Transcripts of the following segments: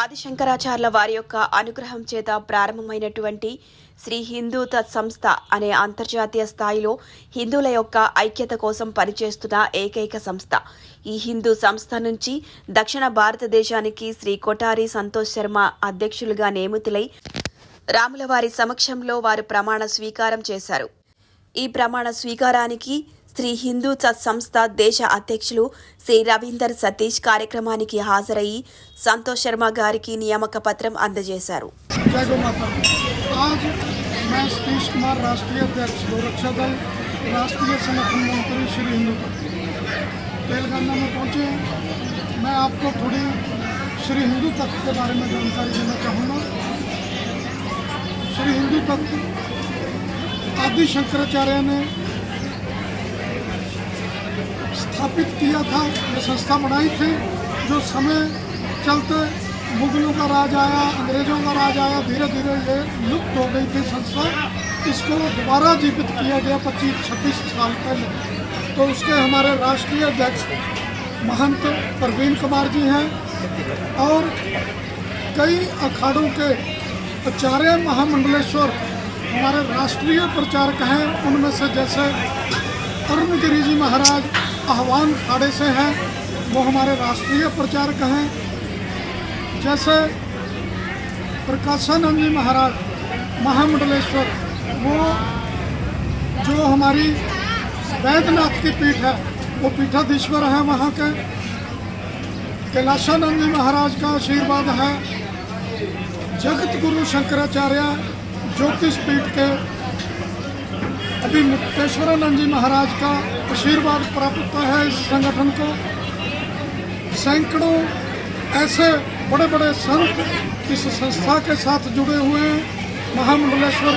ఆదిశంకరాచార్యుల వారి యొక్క అనుగ్రహం చేత ప్రారంభమైనటువంటి శ్రీ హిందూ సంస్థ అనే అంతర్జాతీయ స్థాయిలో హిందువుల యొక్క ఐక్యత కోసం పనిచేస్తున్న ఏకైక సంస్థ. ఈ హిందూ సంస్థ నుంచి దక్షిణ భారతదేశానికి శ్రీ కొఠారి సంతోష్ శర్మ అధ్యక్షులుగా నియమితులై రాములవారి సమక్షంలో వారు ప్రమాణ స్వీకారం చేశారు. ఈ ప్రమాణ స్వీకారానికి శ్రీ హిందూ సంస్థ దేశ అధ్యక్షులు శ్రీ రవీందర్ సతీష్ కార్యక్రమానికి హాజరయ్యి సంతోష్ శర్మ గారికి నియామక పత్రం అందజేశారు. आज मैं सतीश कुमार राष्ट्रीय अध्यक्ष गोरक्षा दल राष्ट्रीय संगठन मंत्री श्री हिंदू तेलंगाना में पहुँचे। मैं आपको थोड़ी श्री हिंदू तख्त के बारे में जानकारी देना चाहूँगा। श्री हिंदू तख्त आदि शंकराचार्य ने स्थापित किया था। ये संस्था बनाई थी जो समय चलते मुगलों का राज आया, अंग्रेज़ों का राज आया, धीरे धीरे ये लुप्त हो गई थी संस्था। इसको दोबारा जीवित किया गया 25-26 साल पहले। तो उसके हमारे राष्ट्रीय अध्यक्ष महंत प्रवीण कुमार जी हैं और कई अखाड़ों के आचार्य महामंडलेश्वर हमारे राष्ट्रीय प्रचारक हैं। उनमें से जैसे अरुणगिरी जी महाराज आह्वान खाड़े से हैं, वो हमारे राष्ट्रीय प्रचारक हैं। जैसे प्रकाशानंद जी महाराज महामंडलेश्वर, वो जो हमारी वैद्यनाथ की पीठ है वो पीठाधीश्वर है वहाँ के। कैलाशानंद जी महाराज का आशीर्वाद है। जगत गुरु शंकराचार्य ज्योतिष पीठ के अभी मुक्तेश्वरानंद जी महाराज का आशीर्वाद प्राप्त है इस संगठन को। सैकड़ों ऐसे बड़े बड़े संत इस संस्था के साथ जुड़े हुए हैं। महामंडलेश्वर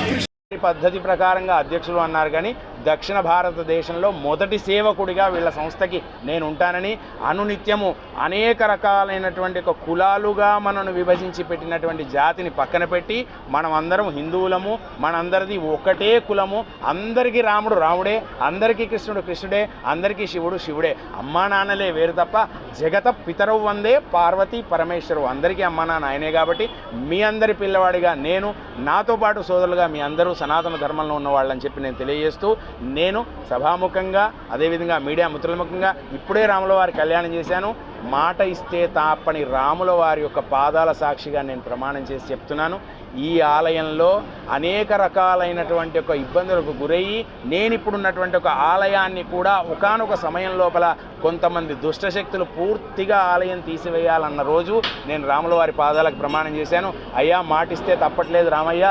పద్ధతి ప్రకారంగా అధ్యక్షులు అన్నారు కానీ దక్షిణ భారతదేశంలో మొదటి సేవకుడిగా వీళ్ళ సంస్థకి నేను ఉంటానని, అనునిత్యము అనేక రకాలైనటువంటి కులాలుగా మనను విభజించి పెట్టినటువంటి జాతిని పక్కన పెట్టి మనం అందరం హిందువులము, మనందరిది ఒకటే కులము, అందరికీ రాముడు రాముడే, అందరికీ కృష్ణుడు కృష్ణుడే, అందరికీ శివుడు శివుడే, అమ్మా నాన్నలే వేరు తప్ప జగత పితరవు వందే పార్వతీ పరమేశ్వరు, అందరికీ అమ్మా నాన్న ఆయనే. కాబట్టి మీ అందరి పిల్లవాడిగా నేను, నాతో పాటు సోదరులుగా మీ అందరూ సనాతన ధర్మంలో ఉన్నవాళ్ళని చెప్పి నేను తెలియజేస్తూ, నేను సభాముఖంగా అదేవిధంగా మీడియా మిత్రుల ముఖంగా ఇప్పుడే రాముల వారి కళ్యాణం చేశాను. మాట ఇస్తే తాపని రాముల వారి యొక్క పాదాల సాక్షిగా నేను ప్రమాణం చేసి చెప్తున్నాను. ఈ ఆలయంలో అనేక రకాలైనటువంటి ఒక ఇబ్బందులకు గురయ్యి నేను ఇప్పుడున్నటువంటి ఒక ఆలయాన్ని కూడా ఒకానొక సమయం లోపల కొంతమంది దుష్టశక్తులు పూర్తిగా ఆలయం తీసివేయాలన్న రోజు నేను రాముల వారి పాదాలకు ప్రమాణం చేశాను. అయ్యా మాటిస్తే తప్పట్లేదు రామయ్య,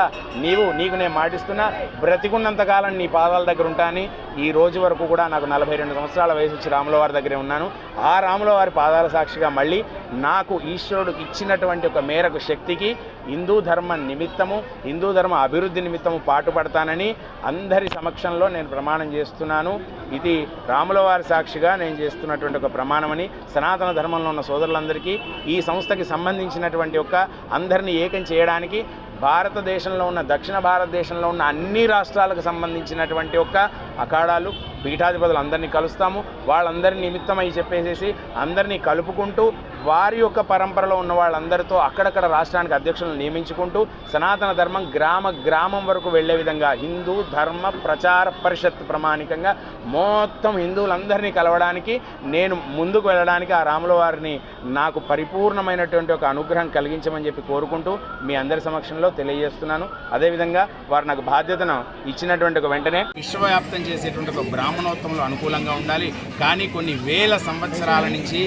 నీకు నేను మాటిస్తున్నా, బ్రతికున్నంతకాలం నీ పాదాల దగ్గర ఉంటాను. ఈ రోజు వరకు కూడా నాకు 42 సంవత్సరాల వయసు వచ్చి రాముల వారి దగ్గరే ఉన్నాను. ఆ రాముల వారి పాదాల సాక్షిగా మళ్ళీ నాకు ఈశ్వరుడు ఇచ్చినటువంటి ఒక మేరకు శక్తికి హిందూ ధర్మ నిమిత్తము, హిందూ ధర్మ అభివృద్ధి నిమిత్తము పాటుపడతానని అందరి సమక్షంలో నేను ప్రమాణం చేస్తున్నాను. ఇది రాముల వారి సాక్షిగా నేను చేస్తున్నటువంటి ఒక ప్రమాణమని సనాతన ధర్మంలో ఉన్న సోదరులందరికీ, ఈ సంస్థకి సంబంధించినటువంటి ఒక అందరినీ ఏకం చేయడానికి భారతదేశంలో ఉన్న దక్షిణ భారతదేశంలో ఉన్న అన్ని రాష్ట్రాలకు సంబంధించినటువంటి ఒక అఖాడాలు పీఠాధిపతులు అందరినీ కలుస్తాము. వాళ్ళందరి నిమిత్తమై చెప్పేసేసి అందరినీ కలుపుకుంటూ వారి యొక్క పరంపరలో ఉన్న వాళ్ళందరితో అక్కడక్కడ రాష్ట్రానికి అధ్యక్షులను నియమించుకుంటూ సనాతన ధర్మం గ్రామ గ్రామం వరకు వెళ్లే విధంగా హిందూ ధర్మ ప్రచార పరిషత్ ప్రమాణికంగా మొత్తం హిందువులందరినీ కలవడానికి నేను ముందుకు వెళ్ళడానికి ఆ రాముల వారిని నాకు పరిపూర్ణమైనటువంటి ఒక అనుగ్రహం కలిగించమని చెప్పి కోరుకుంటూ మీ అందరి సమక్షంలో తెలియజేస్తున్నాను. అదేవిధంగా వారు నాకు బాధ్యతను ఇచ్చినటువంటి ఒక వెంటనే విశ్వవ్యాప్తం చేసేటువంటి ఒక బ్రాహ్మణోత్సవంలో అనుకూలంగా ఉండాలి. కానీ కొన్ని వేల సంవత్సరాల నుంచి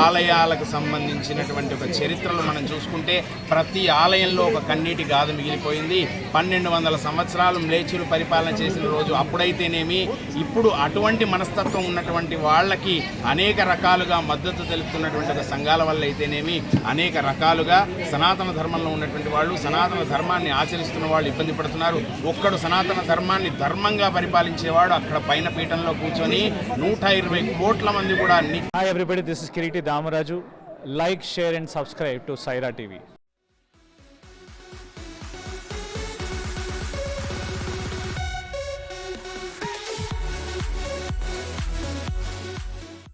ఆలయాలకు సంబంధించినటువంటి ఒక చరిత్రలు మనం చూసుకుంటే ప్రతి ఆలయంలో ఒక కన్నీటి గాథ మిగిలిపోయింది. 1200 సంవత్సరాలు మ్లేచ్చులు పరిపాలన చేసిన రోజు అప్పుడైతేనేమి, ఇప్పుడు అటువంటి మనస్తత్వం ఉన్నటువంటి వాళ్ళకి అనేక రకాలుగా మద్దతు తెలుపుతున్నటువంటి ఒక సంఘాల వల్ల అయితేనేమి, అనేక రకాలుగా సనాతన ధర్మంలో ఉన్నటువంటి వాళ్ళు, సనాతన ధర్మాన్ని ఆచరిస్తున్న వాళ్ళు ఇబ్బంది పడుతున్నారు. ఒక్కడు సనాతన ధర్మాన్ని ధర్మంగా పరిపాలించేవాడు అక్కడ పైన పీఠంలో కూర్చొని 120 కోట్ల మంది కూడా. Hi everybody, this is Kiriti Damaraju. Like, share and subscribe to Saira TV.